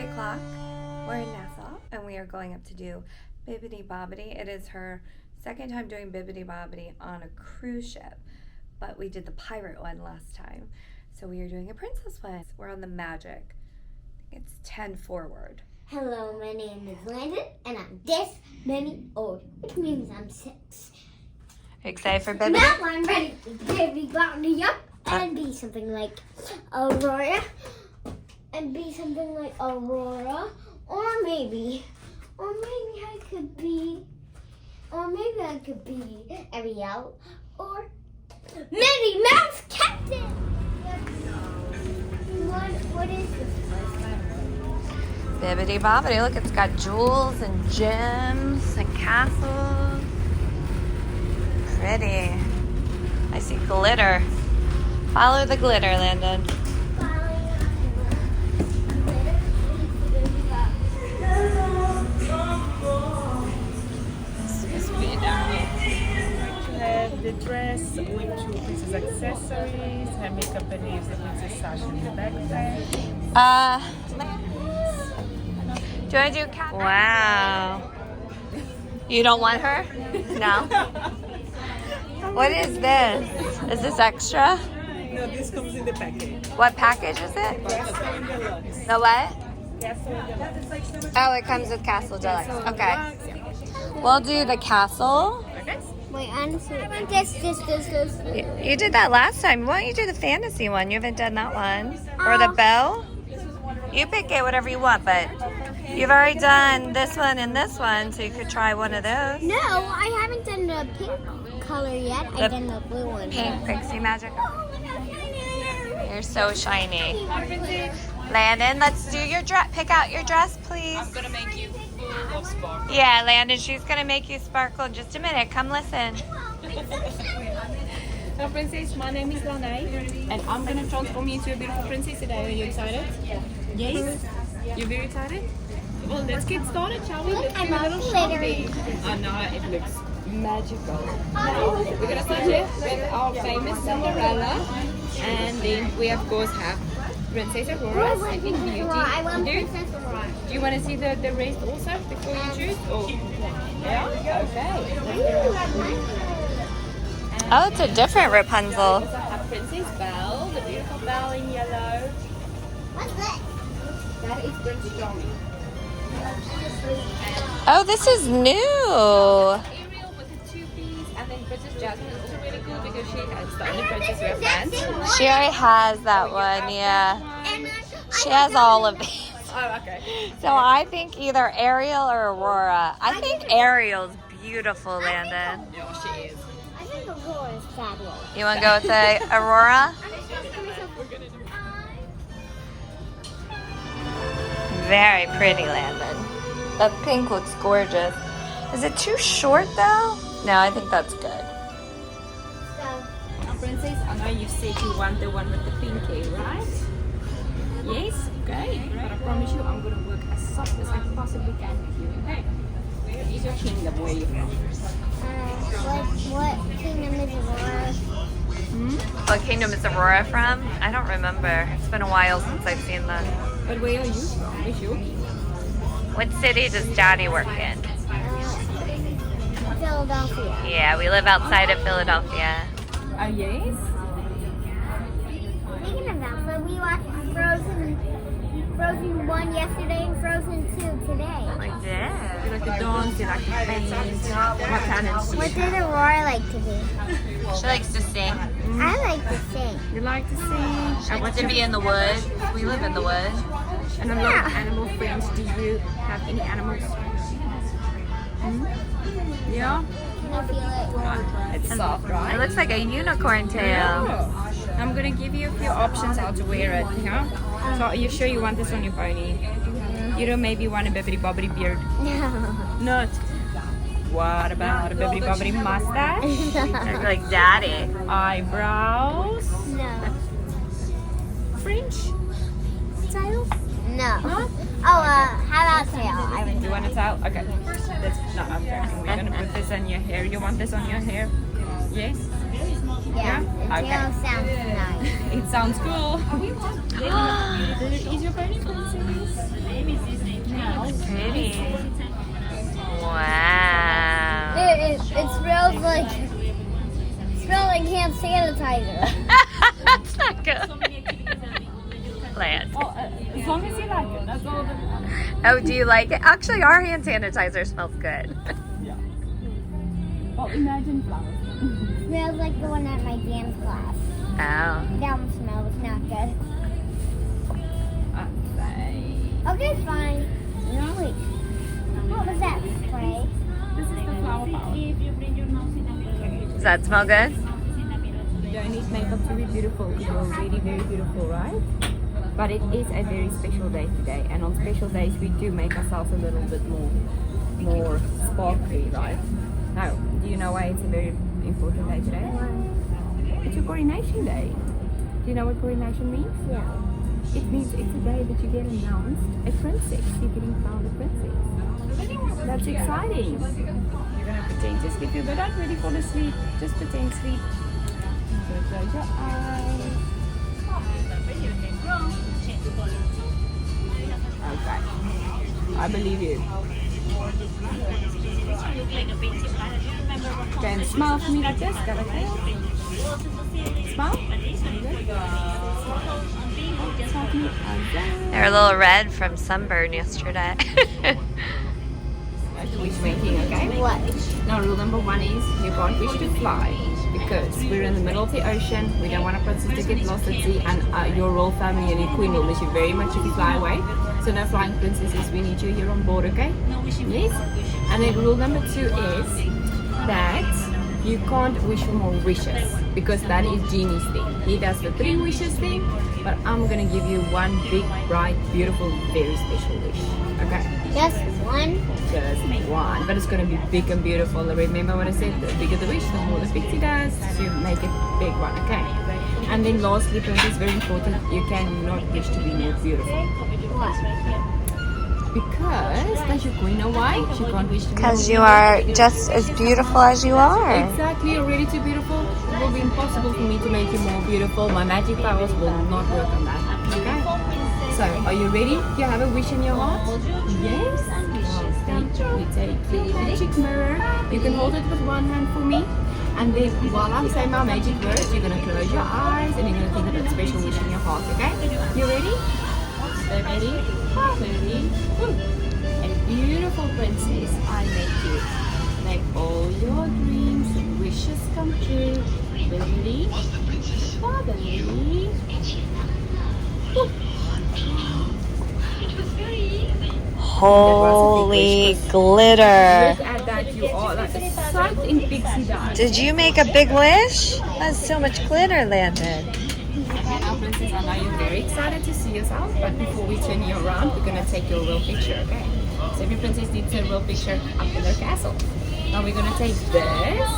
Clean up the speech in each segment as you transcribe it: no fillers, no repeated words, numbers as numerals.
3 o'clock. We're in Nassau and we are going up to do Bibbidi Bobbidi. It is her second time doing Bibbidi Bobbidi on a cruise ship, but we did the pirate one last time. So we are doing a princess one. We're on the Magic. I think it's 10 forward. Hello, my name is Landon and I'm this many old, which means I'm 6. Excited for Bibbidi? Now I'm ready to Bibbidi Bobbidi up and be something like Aurora. And be something like Aurora. Or maybe I could be Ariel or Minnie Mouse Captain. What is this place? Bibbidi Bobbidi. Look, it's got jewels and gems and castles. Pretty. I see glitter. Follow the glitter, Landon. The dress with 2 pieces accessories, her makeup and nails with a sash in the backpack. Do I do cat? Wow. You don't want her? No. What is this? Is this extra? No, this comes in the package. What package is it? Castle and Deluxe. The what? Castle and Deluxe. Oh, it comes with Castle Deluxe. Okay. We'll do the castle. Wait, honestly, this. You did that last time. Why don't you do the fantasy one? You haven't done that one. Or the bow? You pick it, whatever you want, but you've already done this one and this one, so you could try one of those. No, I haven't done the pink color yet. I've done the blue one. Pink Pixie Magic. You're so shiny. Landon, let's do your dress. Pick out your dress, please. I'm gonna make you full of sparkle. Yeah, Landon, she's going to make you sparkle in just a minute. Come listen. Hello, princess. My name is Lanai, and I'm gonna transform you into a beautiful princess today. Are you excited? Yes. You're very excited. Well, let's get started, shall we? Let's do a little shopping. I know it looks magical. Now we're gonna start here with our famous Cinderella, and then we of course have Princess Aurora, Sleeping Beauty. I want Princess Aurora. Do you want to see the rest also before you choose? Or yeah, okay. Oh, it's a different Rapunzel. We also have Princess Belle, the beautiful Belle in yellow. What's that? That is Prince Charming. Oh, this is new. Ariel with a 2-piece, and then Princess Jasmine is also really cool because she has the only princess we have planned. She already has that one, yeah. She has all of these. Oh, okay. So I think either Ariel or Aurora. I think Ariel's beautiful, Landon. Yeah, she is. I think Aurora is fabulous. You want to go with the Aurora? Very pretty, Landon. That pink looks gorgeous. Is it too short though? No, I think that's good. Now, princess, I know you said you want the one with the pink hair, right? Yes? Okay. But I promise you, I'm going to work as soft as I possibly can with you, okay? Where is your kingdom? Where are you from? What kingdom is Aurora? What kingdom is Aurora from? I don't remember. It's been a while since I've seen that. But where are you from? Where's your kingdom? What city does Daddy work in? Philadelphia. Yeah, we live outside of Philadelphia. Oh, yes? Speaking of that, so we watched Frozen 1 yesterday and Frozen 2 today. We did. You like to dance, you like to paint, what talents do you What have? did Aurora like to do? She likes to sing. I like to sing. You like to sing? She likes to be in the woods. We live in the woods. And a lot of animal friends. Do you have any animals? Yeah? Can I feel it? It's soft, It right? looks like a unicorn tail. I'm going to give you a few options how to wear it, yeah? So are you sure you want this on your pony? You don't maybe want a Bibbidi Bobbidi beard? No. Not. What about a Bibbidi Bobbidi mustache? Look like Daddy. Eyebrows? No. Fringe? Tail? No. How about tail? You want a towel? Okay. That's not unfair. We're going to put this on your hair. You want this on your hair? Yes? Yeah. Okay. Tail sounds nice. It Sounds cool. Is your pony princess? Pretty. Wow. It smells like hand sanitizer. That's not good. Lance. Well, as long as you like it, that's all that matters. Oh, do you like it? Actually, our hand sanitizer smells good. Yeah. Well, imagine flowers. Smells like the one at my dance class. Oh. That one smells not good. Okay, fine. Yeah. Wait. What was that spray? This is the flower power. Does that smell good? You don't need makeup to be beautiful because you're already very beautiful, right? But it is a very special day today, and on special days we do make ourselves a little bit more sparkly, right? Now, do you know why it's a very important day today? It's your coronation day. Do you know what coronation means? Yeah. It means it's a day that you get announced a princess. You're getting crowned a princess. That's exciting. You're gonna pretend to sleep, but don't really fall asleep. Just pretend sleep. So close your eyes. Okay. I believe you. Okay, and smile for me like this. Got it? Smile. They're a little red from sunburn yesterday. Wish making, okay? What? Now, rule number 1 is you can't wish to fly because we're in the middle of the ocean. We don't want a princess to get lost at sea, and your royal family and your queen will miss you very much if you fly away. So, no flying princesses. We need you here on board, okay? Yes. And then rule number 2 is that you can't wish for more wishes because that is Genie's thing. He does the 3 wishes thing, but I'm gonna give you one big, bright, beautiful, very special wish. Okay? Just one? Just one, but it's gonna be big and beautiful. Remember what I said? The bigger the wish, the more the pixie does. So you make it big one, okay? And then lastly, princess, very important. You cannot wish to be more beautiful. What? Because does your queen know why she can't wish to be more Because you beautiful? are just as beautiful as you are. Exactly, already too beautiful. It will be impossible for me to make you more beautiful. My magic powers will not work on that. Okay? So, are you ready? Do you have a wish in your heart? Yes? Then you take your magic mirror. You can hold it with one hand for me. And then while I'm saying my magic words, you're going to close your eyes and you're going to think of that special wish in your heart, okay? You ready? So ready? Ready? A beautiful princess, I make you. Make all your dreams and wishes come true. Bibbidi Bobbidi. Holy glitter. Look at that, you are like sucked in pixie dust. Did you make a big wish? That's so much glitter landed. Now, princess, I know you're very excited to see yourself, but before we turn you around, we're going to take your real picture, okay? So every princess needs a real picture up in their castle. Now we're going to take this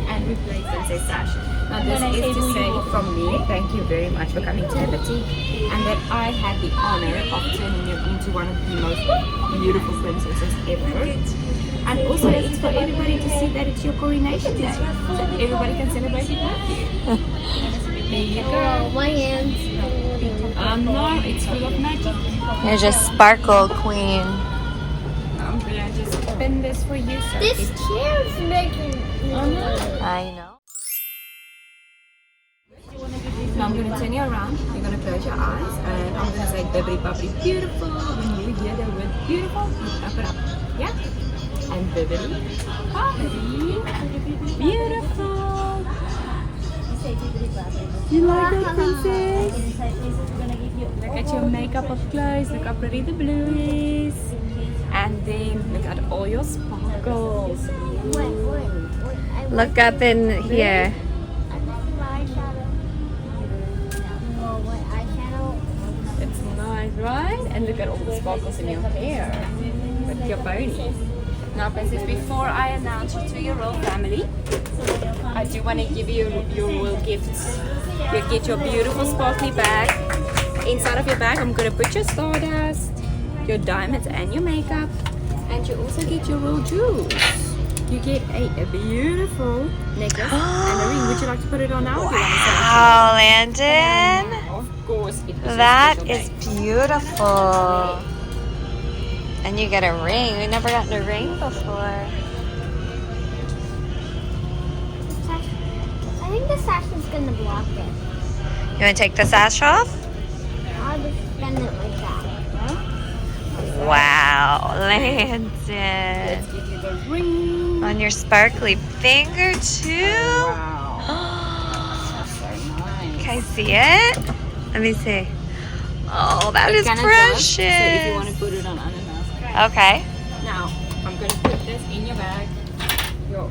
and replace Princess Sasha. Now this is to say from me, thank you very much for coming to the boutique, and that I had the honor of turning you into one of the most beautiful princesses ever. And also it's for everybody to see that it's your coronation day, so everybody can celebrate it with you. There you go. My hands. No, it's full of magic. You're just sparkle queen. I'm gonna just spin this for you, so This chair's making. I know. Now I'm going to turn you around, you're going to close your eyes, and I'm going to say Bibbidi Bobbidi beautiful. When you hear the word beautiful, you up it up. Yeah? And Bibbidi Bobbidi beautiful. You like that, princess? Look at your makeup up close, look how pretty the blue is. And then look at all your sparkles. Look up in here. It's nice, right? And look at all the sparkles in your hair with your pony. Now, princess, before I announce you to your royal family, I do want to give you your royal gifts. You get your beautiful sparkly bag. Inside of your bag, I'm going to put your stardust, your diamonds and your makeup, and you also get your royal jewels. You get a beautiful necklace and a ring. Would you like to put it on now? Wow, Landon. That is beautiful. And you get a ring. We've never gotten a ring before. I think the sash is gonna block it. You want to take the sash off? I'll just bend it like that. Wow, Landon. Let's give you the ring. On your sparkly finger too. Wow. So nice. Can I see it? Let me see. Oh, that is Can precious. adjust, so if you want to put it on ananas. Okay. Now, I'm going to put this in your bag, your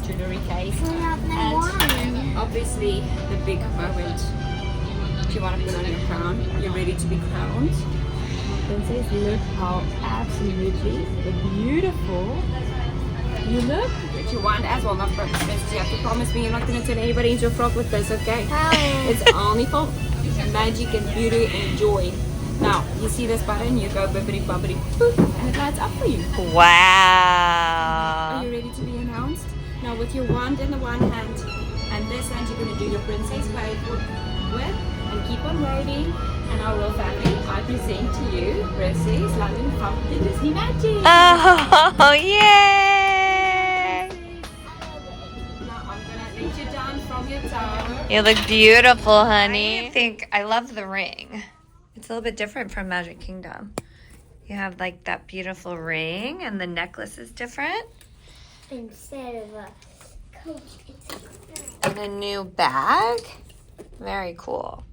jewelry case, and obviously the big moment. If you want to put on your crown, you're ready to be crowned. Princess, look how absolutely beautiful you look. If you want as well, not for Princess, you have to promise me you're not going to turn anybody into a frog with this, okay? It's only for magic and beauty and joy. Now, you see this button, you go bibbidi bobbidi boop, and it lights up for you. Wow. Are you ready to be announced? Now, with your wand in the one hand and this hand, you're going to do your princess wave with, and keep on waving. And our royal family, I present to you Princess London from the Disney Magic. Oh, yay! Now, I'm going to let you down from your tower. You look beautiful, honey. I love the ring. It's a little bit different from Magic Kingdom. You have like that beautiful ring, and the necklace is different. Instead of a coach, it's a And a new bag. Very cool.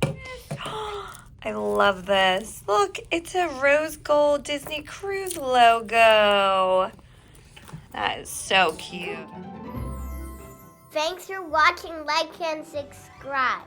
I love this. Look, it's a rose gold Disney Cruise logo. That is so cute. Thanks for watching, like, and subscribe.